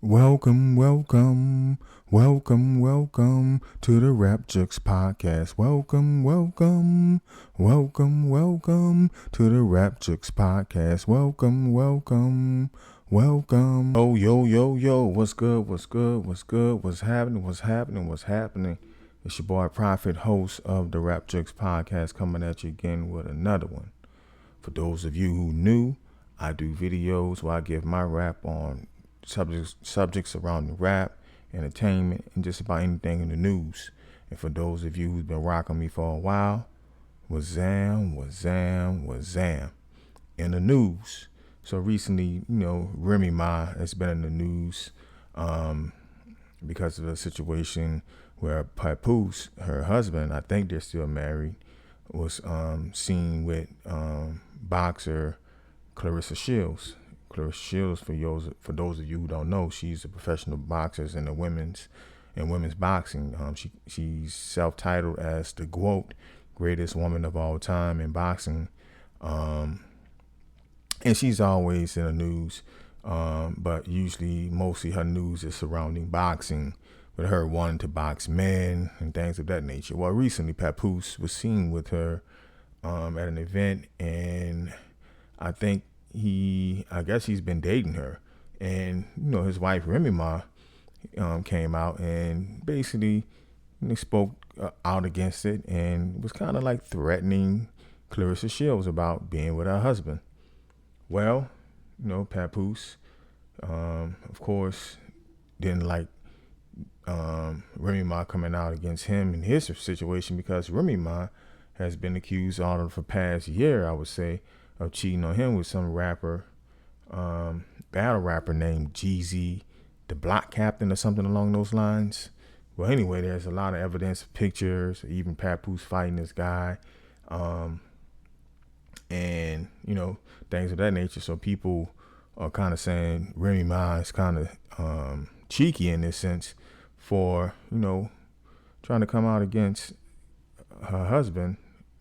Welcome, welcome, welcome, welcome to the Rap Jux podcast. Welcome, welcome, welcome, welcome to the Rap Jux podcast. Welcome, welcome, welcome. Oh, yo, what's good, what's good, what's good, what's happening, what's happening, what's happening? It's your boy Prophet, host of the Rap Jux podcast, coming at you again with another one. For those of you who knew, I do videos where I give my rap on subjects surrounding rap, entertainment, and just about anything in the news. And for those of you who's been rocking me for a while, wazam in the news. So recently, Remy Ma has been in the news because of a situation where Papoose, her husband, I think they're still married, was seen with boxer Clarissa Shields. Clarissa Shields, for those of you who don't know, she's a professional boxer in the women's boxing. She's self-titled as the GOAT, greatest woman of all time in boxing, and she's always in the news. But mostly her news is surrounding boxing, with her wanting to box men and things of that nature. Well, recently Papoose was seen with her at an event, and I guess he's been dating her. And, his wife, Remy Ma, came out and basically spoke out against it and was kind of like threatening Clarissa Shields about being with her husband. Well, Papoose, of course, didn't like Remy Ma coming out against him in his situation, because Remy Ma has been accused all of the past year, I would say, of cheating on him with some rapper, battle rapper named Jeezy, the Block Captain or something along those lines. Well, anyway, there's a lot of evidence, pictures, even Papoose fighting this guy, and things of that nature. So people are kind of saying Remy Ma is kind of cheeky in this sense for trying to come out against her husband.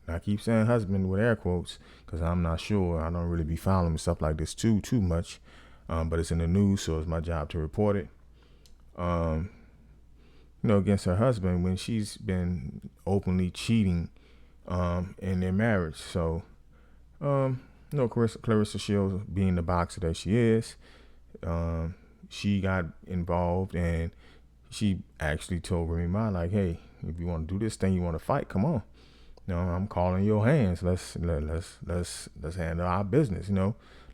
I keep saying husband with air quotes because I'm not sure. I don't really be following stuff like this too much, but it's in the news, so it's my job to report it. Against her husband when she's been openly cheating in their marriage. So, Clarissa Shields, being the boxer that she is, she got involved, and she actually told Remy Ma, like, hey, if you want to do this thing, you want to fight, come on. I'm calling your hands. Let's handle our business.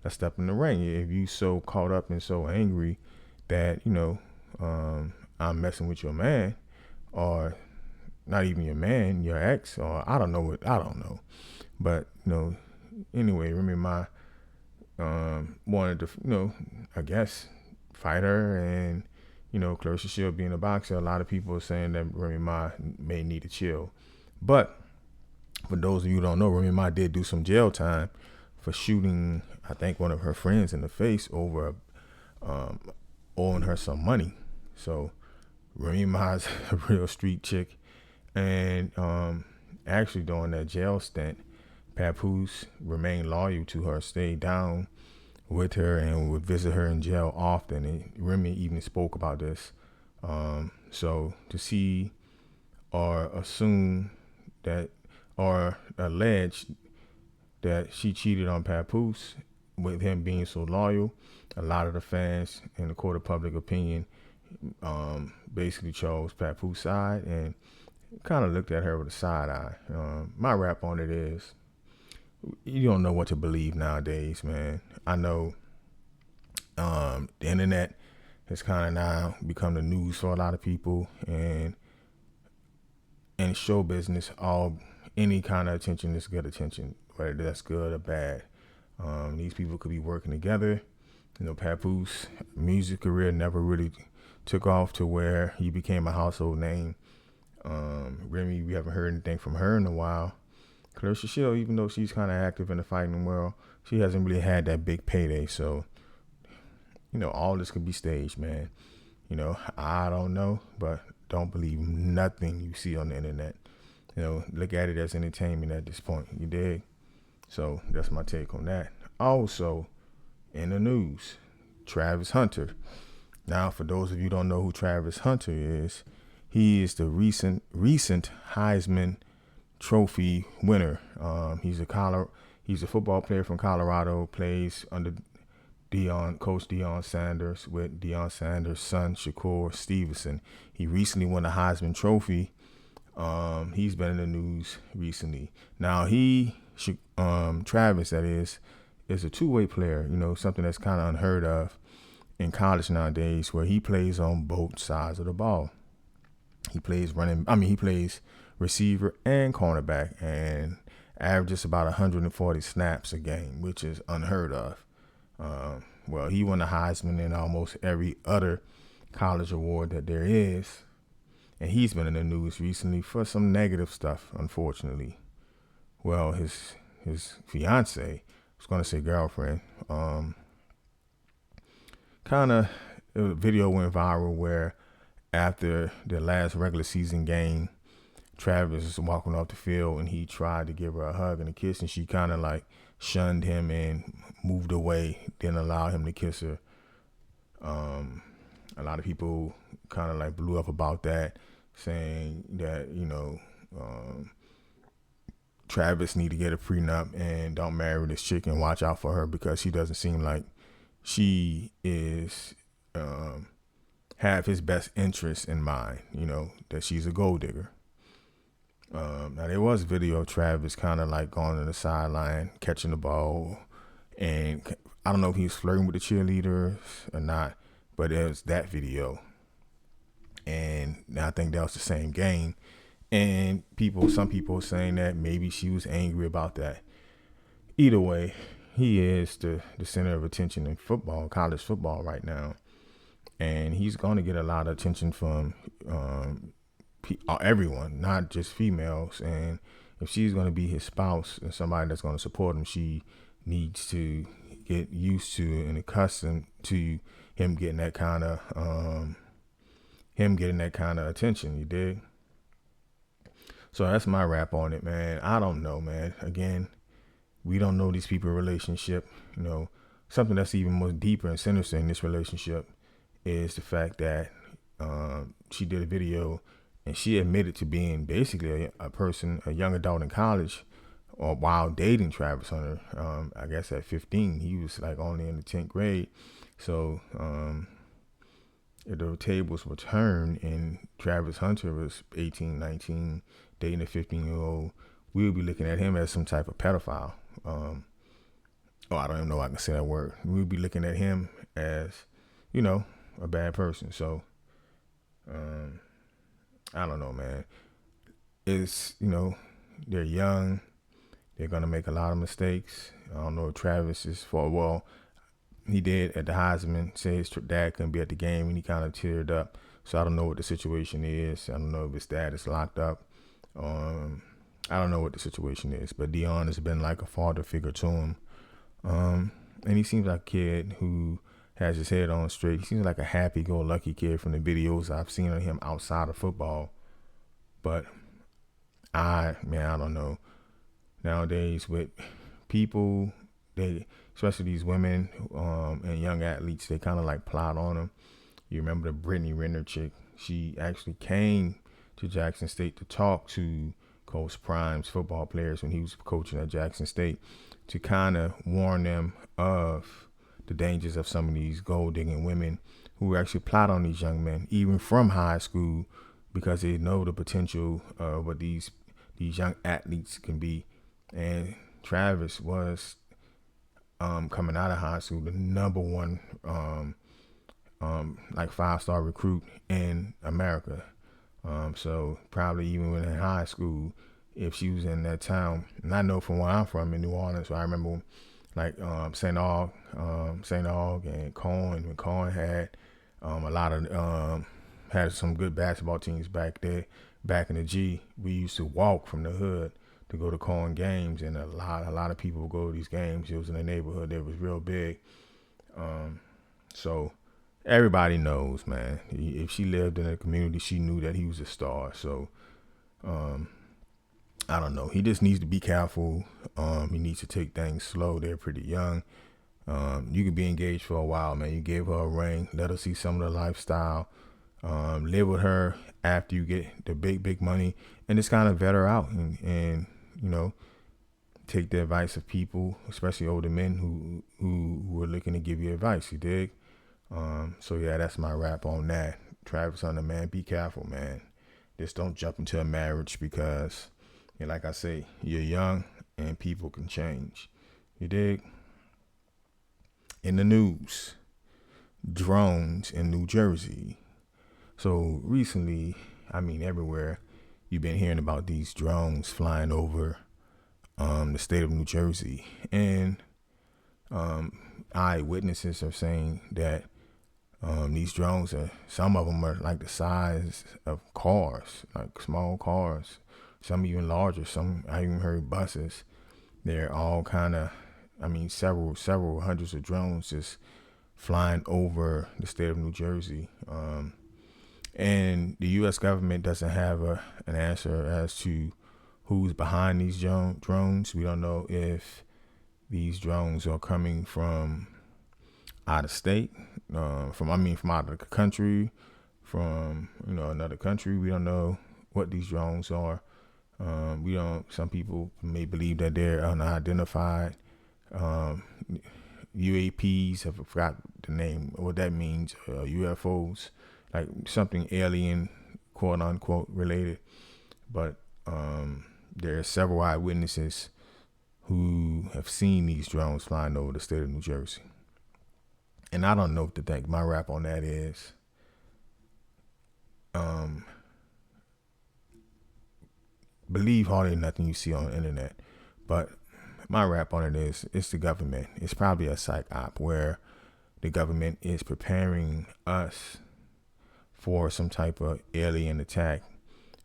Let's step in the ring. If you so caught up and so angry that I'm messing with your man, or not even your man, your ex, or I don't know. But anyway, Remy Ma wanted to I guess fight her, and Clarissa Shields being a boxer, a lot of people are saying that Remy Ma may need to chill, but for those of you who don't know, Remy Ma did do some jail time for shooting, I think, one of her friends in the face over owing her some money. So Remy Ma's a real street chick. And actually during that jail stint, Papoose remained loyal to her, stayed down with her, and would visit her in jail often. And Remy even spoke about this. So to see or assume that, or alleged that she cheated on Papoose with him being so loyal, a lot of the fans in the court of public opinion basically chose Papoose side and kind of looked at her with a side eye. My rap on it is, you don't know what to believe nowadays, man. I know the internet has kind of now become the news for a lot of people, and in show business, any kind of attention is good attention, whether that's good or bad. These people could be working together. Papoose music career never really took off to where he became a household name. Remy, we haven't heard anything from her in a while. Clarissa Shields, even though she's kind of active in the fighting world, she hasn't really had that big payday. So, all this could be staged, man. I don't know, but don't believe nothing you see on the internet. Look at it as entertainment at this point. You dig? So that's my take on that. Also, in the news, Travis Hunter Now, for those of you who don't know who Travis Hunter is, he is the recent Heisman Trophy winner. He's a football player from Colorado. Plays under Coach Deion Sanders with Deion Sanders' son Shakur Stevenson. He recently won the Heisman Trophy. He's been in the news recently. Now Travis, that is a two-way player. Something that's kind of unheard of in college nowadays, where he plays on both sides of the ball. He plays receiver and cornerback, and averages about 140 snaps a game, which is unheard of. Well, he won the Heisman and almost every other college award that there is, and he's been in the news recently for some negative stuff, unfortunately. Well, his fiance, I was going to say girlfriend, a video went viral where after the last regular season game, Travis was walking off the field and he tried to give her a hug and a kiss, and she kind of like shunned him and moved away, didn't allow him to kiss her. A lot of people kind of like blew up about that, saying that, Travis need to get a prenup and don't marry this chick and watch out for her, because she doesn't seem like she is have his best interest in mind, that she's a gold digger. Now, there was video of Travis kind of like going to the sideline, catching the ball, and I don't know if he was flirting with the cheerleaders or not, but there's that video. And I think that was the same game. And some people saying that maybe she was angry about that. Either way, he is the center of attention in football, college football right now. And he's going to get a lot of attention from everyone, not just females. And if she's going to be his spouse and somebody that's going to support him, she needs to get used to and accustomed to him getting that kind of attention. You dig? So that's my wrap on it, man. I don't know, man. Again, we don't know these people's relationship. Something that's even more deeper and sinister in this relationship is the fact that she did a video and she admitted to being basically a young adult in college, or while dating Travis Hunter. I guess at 15, he was like only in the 10th grade. So the tables were turned and Travis Hunter was 18, 19, dating a 15-year-old. We would be looking at him as some type of pedophile. I don't even know if I can say that word. We would be looking at him as, a bad person. So, I don't know, man. It's, they're young. They're going to make a lot of mistakes. I don't know if Travis is he did at the Heisman say his dad couldn't be at the game and he kind of teared up. So I don't know what the situation is. I don't know if his dad is locked up. I don't know what the situation is, but Deion has been like a father figure to him. And he seems like a kid who has his head on straight. He seems like a happy-go-lucky kid from the videos I've seen of him outside of football. But I don't know. Nowadays with people, especially these women and young athletes, they kind of like plot on them. You remember the Brittany Renner chick? She actually came to Jackson State to talk to Coach Prime's football players when he was coaching at Jackson State, to kind of warn them of the dangers of some of these gold digging women who actually plot on these young men, even from high school, because they know the potential of what these young athletes can be. And Travis was coming out of high school the number one like 5-star recruit in America. So probably even when in high school, if she was in that town, and I know from where I'm from in New Orleans, so I remember like St. Aug and Cohen, when Cohen had a lot of had some good basketball teams back there. Back in the G, we used to walk from the hood to go to Cohen games, and a lot of people would go to these games. It was in the neighborhood that was real big. So everybody knows, man. If she lived in a community, she knew that he was a star. So I don't know. He just needs to be careful. He needs to take things slow. They're pretty young. You could be engaged for a while, man. You gave her a ring, let her see some of the lifestyle, live with her after you get the big money, and just kind of vet her out and you know, take the advice of people, especially older men who are looking to give you advice. You dig? So yeah, that's my wrap on that. Travis Hunter, man, be careful, man. Just don't jump into a marriage because, like I say, you're young and people can change. You dig? In the news, drones in New Jersey. So recently, I mean everywhere, you've been hearing about these drones flying over the state of New Jersey, and eyewitnesses are saying that these drones some of them are like the size of cars, like small cars, some even larger. Some I even heard buses. They're all kind of, I mean, several hundreds of drones just flying over the state of New Jersey. And the U.S. government doesn't have an answer as to who's behind these drones. We don't know if these drones are coming from out of state, from out of the country, from another country. We don't know what these drones are. We don't. Some people may believe that they're unidentified UAPs. I forgot the name. What that means. UFOs, like something alien, quote unquote, related. But there are several eyewitnesses who have seen these drones flying over the state of New Jersey. And I don't know what to think. My wrap on that is, believe hardly nothing you see on the internet. But my wrap on it is, it's the government. It's probably a psych op where the government is preparing us for some type of alien attack,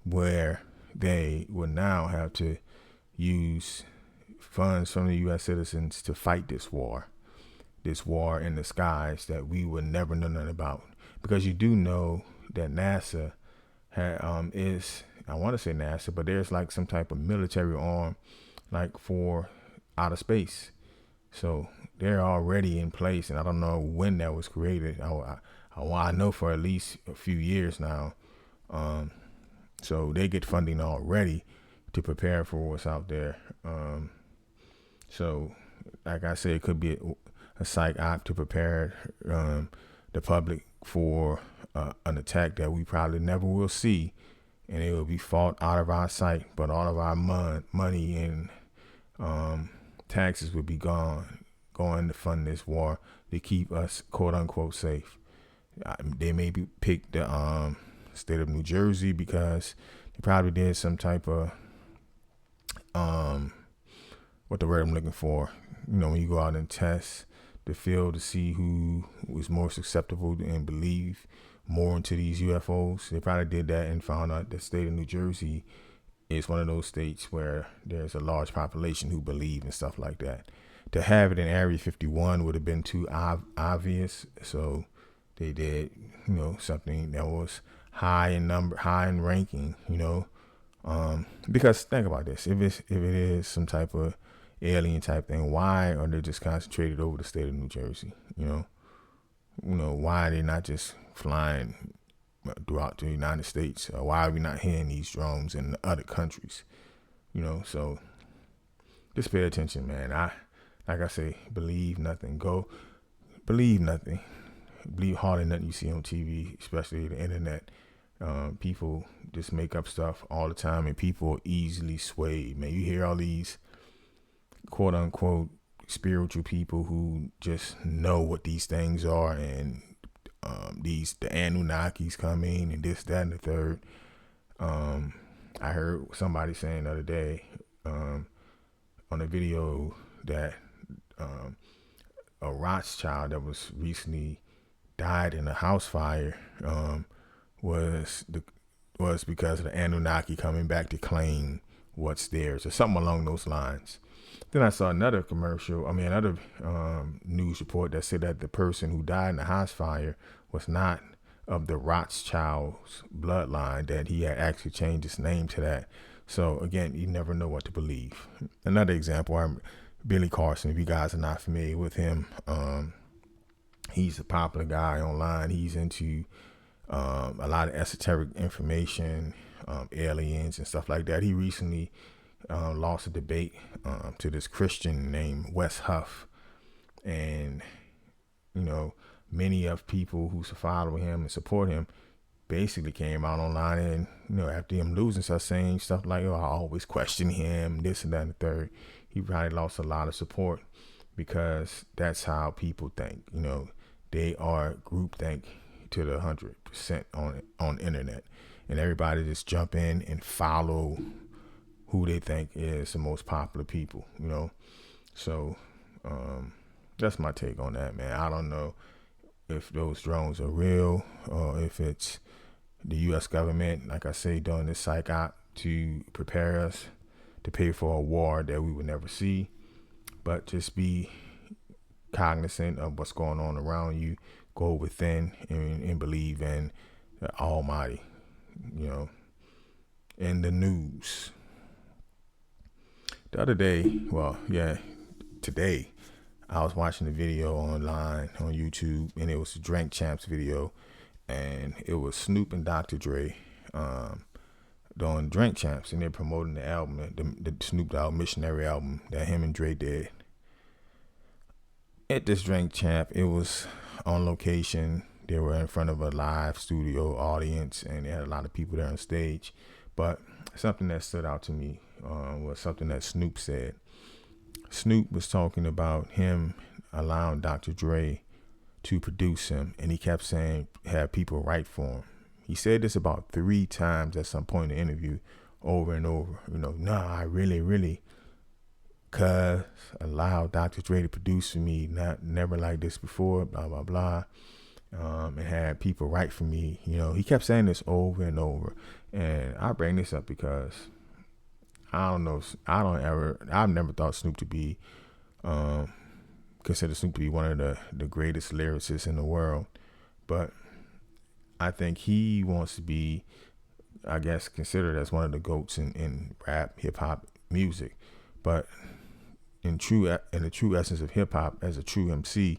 where they will now have to use funds from the U.S. citizens to fight this war in the skies that we would never know nothing about. Because you do know that NASA is, I want to say NASA, but there's like some type of military arm like for outer space. So they're already in place, and I don't know when that was created. I know for at least a few years now. So they get funding already to prepare for what's out there. So like I said, it could be a psych op to prepare the public for an attack that we probably never will see, and it will be fought out of our sight. But all of our money and taxes would be going to fund this war to keep us, quote unquote, safe. They maybe picked the state of New Jersey because they probably did some type of what the word I'm looking for. When you go out and test the field to see who was more susceptible and believe more into these UFOs, they probably did that and found out the state of New Jersey is one of those states where there's a large population who believe and stuff like that. To have it in Area 51 would have been too obvious, so they did, something that was high in ranking, because think about this: if it is some type of alien type thing, why are they just concentrated over the state of New Jersey? Why are they not just flying throughout the United States? Why are we not hearing these drones in other countries? So just pay attention, man. Like I say, believe nothing. Believe nothing. Believe hardly nothing you see on TV, especially the internet. People just make up stuff all the time, and people are easily swayed. Man, you hear all these quote unquote spiritual people who just know what these things are, and the Anunnakis coming and this, that, and the third. I heard somebody saying the other day on a video that a Rothschild that was recently died in a house fire was because of the Anunnaki coming back to claim what's theirs, or something along those lines. Then I saw another news report that said that the person who died in the house fire was not of the Rothschild's bloodline, that he had actually changed his name to that. So again, you never know what to believe. Another example, I Billy Carson. If you guys are not familiar with him, he's a popular guy online. He's into a lot of esoteric information, aliens and stuff like that. He recently lost a debate to this Christian named Wes Huff, and many of people who follow him and support him basically came out online and after him losing, started saying stuff like, "Oh, I always question him, this and that and the third." He probably lost a lot of support because that's how people think. They are groupthink to the 100% on internet, and everybody just jump in and follow who they think is the most popular people. So that's my take on that, man. I don't know if those drones are real or if it's the U.S. government, like I say, doing this psych op to prepare us to pay for a war that we would never see. But just be cognizant of what's going on around you. Go within and believe in the Almighty. In the news the other day, today, I was watching a video online on YouTube, and it was the Drink Champs video, and it was Snoop and Dr. Dre doing Drink Champs, and they're promoting the album, the Snoop Dogg Missionary album that him and Dre did. At this Drink Champ, it was on location. They were in front of a live studio audience, and they had a lot of people there on stage. But something that stood out to me was something that Snoop said. Snoop was talking about him allowing Dr. Dre to produce him, and he kept saying have people write for him. He said this about 3 times at some point in the interview, over and over. I really cuz allowed Dr. Dre to produce for me, never like this before, blah blah blah, and had people write for me. He kept saying this over and over, and I bring this up because I've never thought Snoop to be considered Snoop to be one of the greatest lyricists in the world, but I think he wants to be, I guess, considered as one of the GOATs in rap, hip hop music. But in the true essence of hip hop, as a true MC,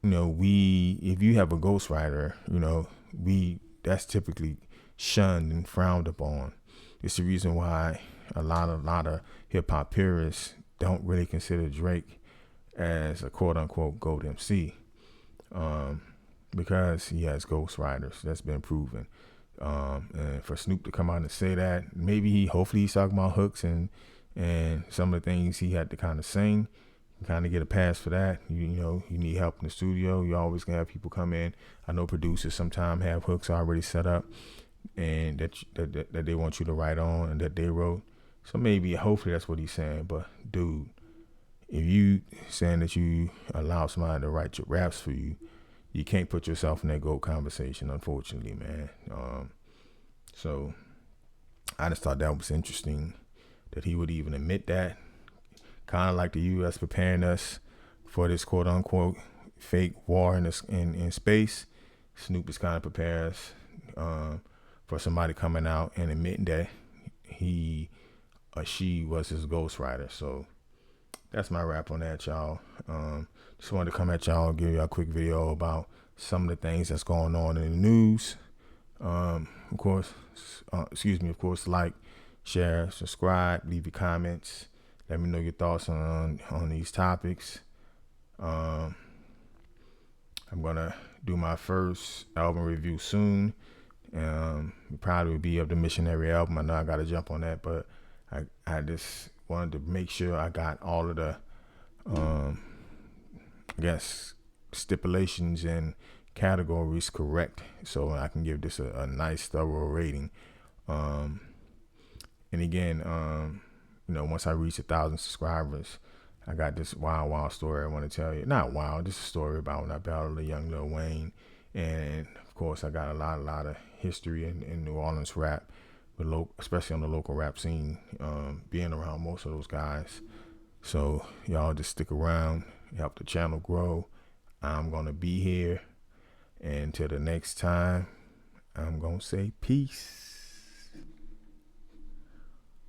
if you have a ghostwriter, that's typically shunned and frowned upon. It's the reason why a lot of hip hop purists don't really consider Drake as a quote unquote GOAT MC, because he has ghostwriters. That's been proven. And for Snoop to come out and say that, hopefully he's talking about hooks and some of the things he had to kind of sing, kind of get a pass for that. You need help in the studio. You always gonna have people come in. I know producers sometimes have hooks already set up, and that they want you to write on and that they wrote. So hopefully that's what he's saying. But dude, if you saying that you allow somebody to write your raps for you, you can't put yourself in that GOAT conversation, unfortunately, man. So I just thought that was interesting that he would even admit that. Kind of like the U.S. preparing us for this quote unquote fake war in space. Snoop is kind of preparing us for somebody coming out and admitting that he or she was his ghostwriter. So that's my wrap on that, y'all. Just wanted to come at y'all and give you a quick video about some of the things that's going on in the news. Of course, like, share, subscribe, leave your comments. Let me know your thoughts on these topics. I'm gonna do my first album review soon. It probably will be of the Missionary album. I know I gotta jump on that, but I just wanted to make sure I got all of the stipulations and categories correct, so I can give this a nice thorough rating. And again, once I reach 1,000 subscribers, I got this wild story I want to tell you. Not wild, just a story about when I battled a young Lil Wayne. And of course, I got a lot of history in New Orleans rap, especially on the local rap scene, being around most of those guys. So y'all just stick around, help the channel grow. I'm going to be here. And until the next time, I'm going to say peace.